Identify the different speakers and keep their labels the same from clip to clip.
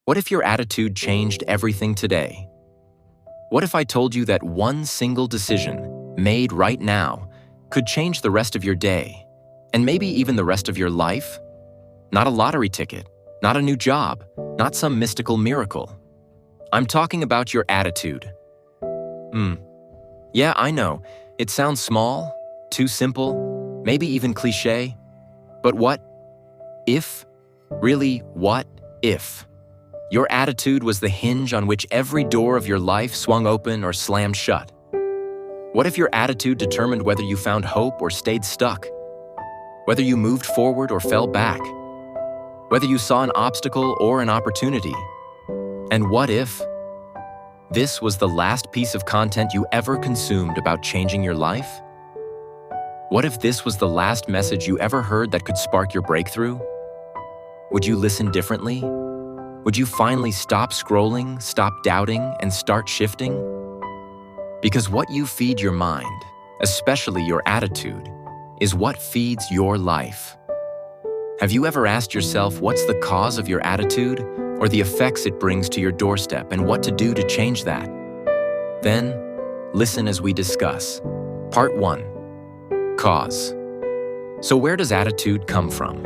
Speaker 1: What if your attitude changed everything today? What if I told you that one single decision made right now could change the rest of your day, and maybe even the rest of your life? Not a lottery ticket, not a new job, not some mystical miracle. I'm talking about your attitude. Yeah, I know, it sounds small, too simple, maybe even cliché, but what if? Really, what if? Your attitude was the hinge on which every door of your life swung open or slammed shut. What if your attitude determined whether you found hope or stayed stuck? Whether you moved forward or fell back? Whether you saw an obstacle or an opportunity? And what if this was the last piece of content you ever consumed about changing your life? What if this was the last message you ever heard that could spark your breakthrough? Would you listen differently? Would you finally stop scrolling, stop doubting, and start shifting? Because what you feed your mind, especially your attitude, is what feeds your life. Have you ever asked yourself what's the cause of your attitude or the effects it brings to your doorstep and what to do to change that? Then, listen as we discuss. Part 1. Cause. So where does attitude come from?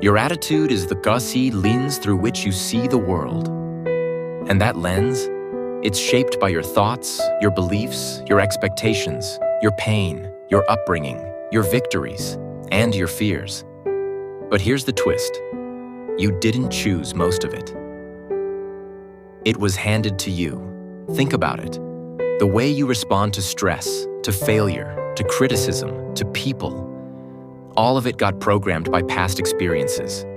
Speaker 1: Your attitude is the gauzy lens through which you see the world. And that lens, it's shaped by your thoughts, your beliefs, your expectations, your pain, your upbringing, your victories, and your fears. But here's the twist. You didn't choose most of it. It was handed to you. Think about it. The way you respond to stress, to failure, to criticism, to people, all of it got programmed by past experiences.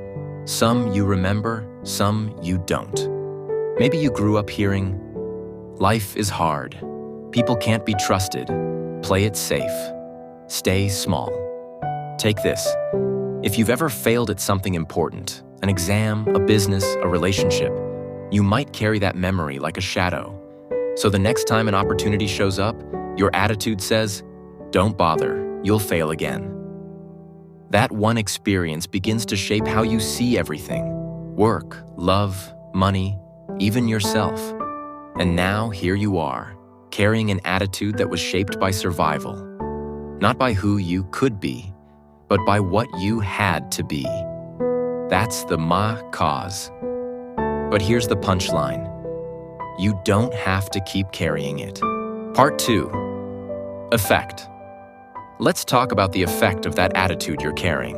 Speaker 1: Some you remember, some you don't. Maybe you grew up hearing, life is hard, people can't be trusted, play it safe, stay small. Take this. If you've ever failed at something important, an exam, a business, a relationship, you might carry that memory like a shadow. So the next time an opportunity shows up, your attitude says, don't bother, you'll fail again. That one experience begins to shape how you see everything: work, love, money, even yourself. And now here you are, carrying an attitude that was shaped by survival. Not by who you could be, but by what you had to be. That's the cause. But here's the punchline. You don't have to keep carrying it. Part 2. Effect. Let's talk about the effect of that attitude you're carrying.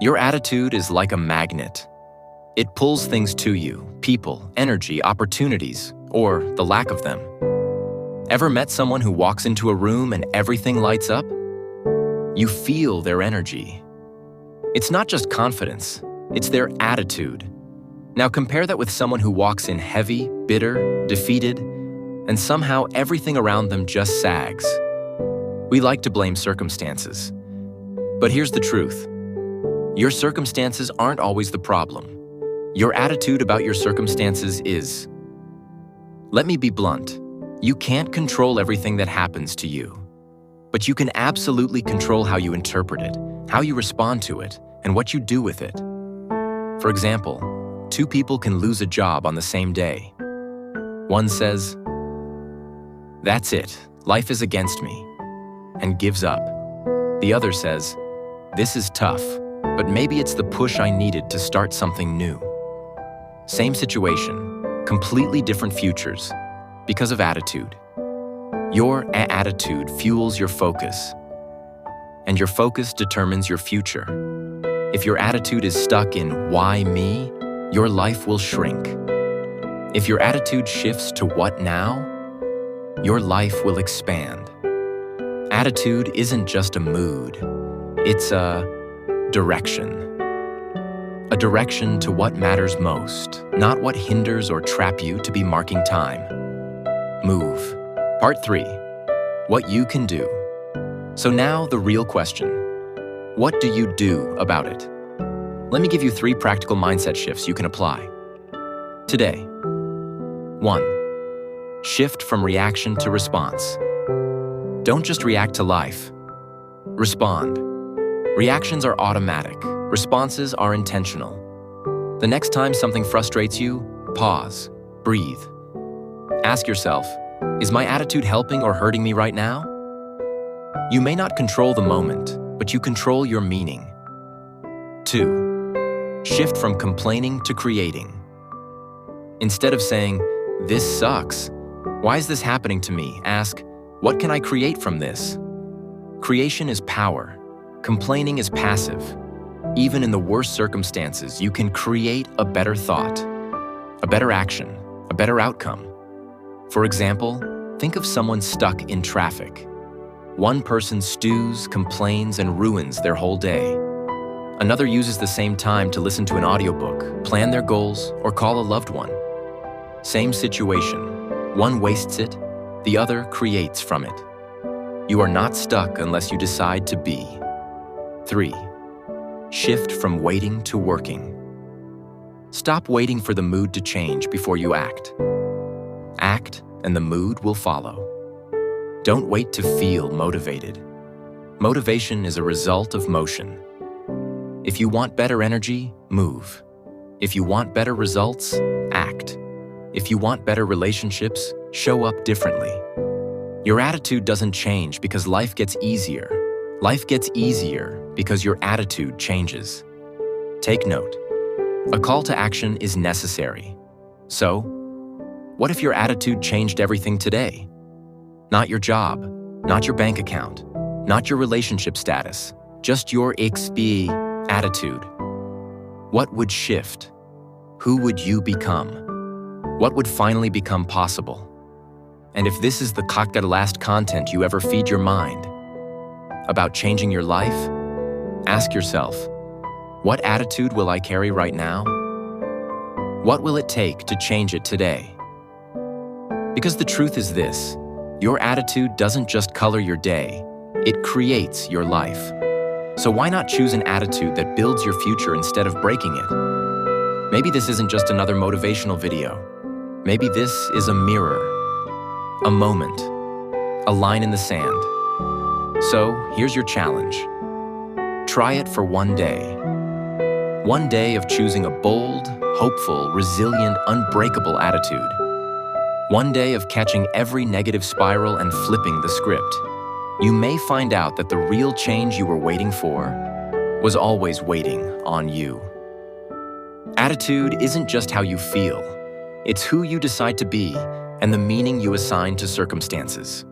Speaker 1: Your attitude is like a magnet. It pulls things to you: people, energy, opportunities, or the lack of them. Ever met someone who walks into a room and everything lights up? You feel their energy. It's not just confidence, it's their attitude. Now compare that with someone who walks in heavy, bitter, defeated, and somehow everything around them just sags. We like to blame circumstances. But here's the truth. Your circumstances aren't always the problem. Your attitude about your circumstances is. Let me be blunt. You can't control everything that happens to you. But you can absolutely control how you interpret it, how you respond to it, and what you do with it. For example, 2 people can lose a job on the same day. One says, "That's it, life is against me," and gives up. The other says, "This is tough, but maybe it's the push I needed to start something new." Same situation, completely different futures, because of attitude. Your attitude fuels your focus, and your focus determines your future. If your attitude is stuck in "why me?", your life will shrink. If your attitude shifts to "what now?", your life will expand. Attitude isn't just a mood, it's a direction. A direction to what matters most, not what hinders or trap you to be marking time. Move. Part 3. What you can do. So now the real question. What do you do about it? Let me give you 3 practical mindset shifts you can apply. Today. 1. Shift from reaction to response. Don't just react to life. Respond. Reactions are automatic. Responses are intentional. The next time something frustrates you, Pause. Breathe. Ask yourself, is my attitude helping or hurting me right now? You may not control the moment, but you control your meaning. 2. Shift from complaining to creating. Instead of saying, "This sucks. Why is this happening to me?" ask, "What can I create from this?" Creation is power. Complaining is passive. Even in the worst circumstances, you can create a better thought, a better action, a better outcome. For example, think of someone stuck in traffic. One person stews, complains, and ruins their whole day. Another uses the same time to listen to an audiobook, plan their goals, or call a loved one. Same situation. One wastes it, the other creates from it. You are not stuck unless you decide to be. 3. Shift from waiting to working. Stop waiting for the mood to change before you act. Act, and the mood will follow. Don't wait to feel motivated. Motivation is a result of motion. If you want better energy, move. If you want better results, act. If you want better relationships, show up differently. Your attitude doesn't change because life gets easier. Life gets easier because your attitude changes. Take note. A call to action is necessary. So, what if your attitude changed everything today? Not your job, not your bank account, not your relationship status, just your attitude. What would shift? Who would you become? What would finally become possible? And if this is the last content you ever feed your mind about changing your life, ask yourself, what attitude will I carry right now? What will it take to change it today? Because the truth is this, your attitude doesn't just color your day, it creates your life. So why not choose an attitude that builds your future instead of breaking it? Maybe this isn't just another motivational video. Maybe this is a mirror, a moment, a line in the sand. So here's your challenge. Try it for one day. One day of choosing a bold, hopeful, resilient, unbreakable attitude. One day of catching every negative spiral and flipping the script. You may find out that the real change you were waiting for was always waiting on you. Attitude isn't just how you feel. It's who you decide to be and the meaning you assign to circumstances.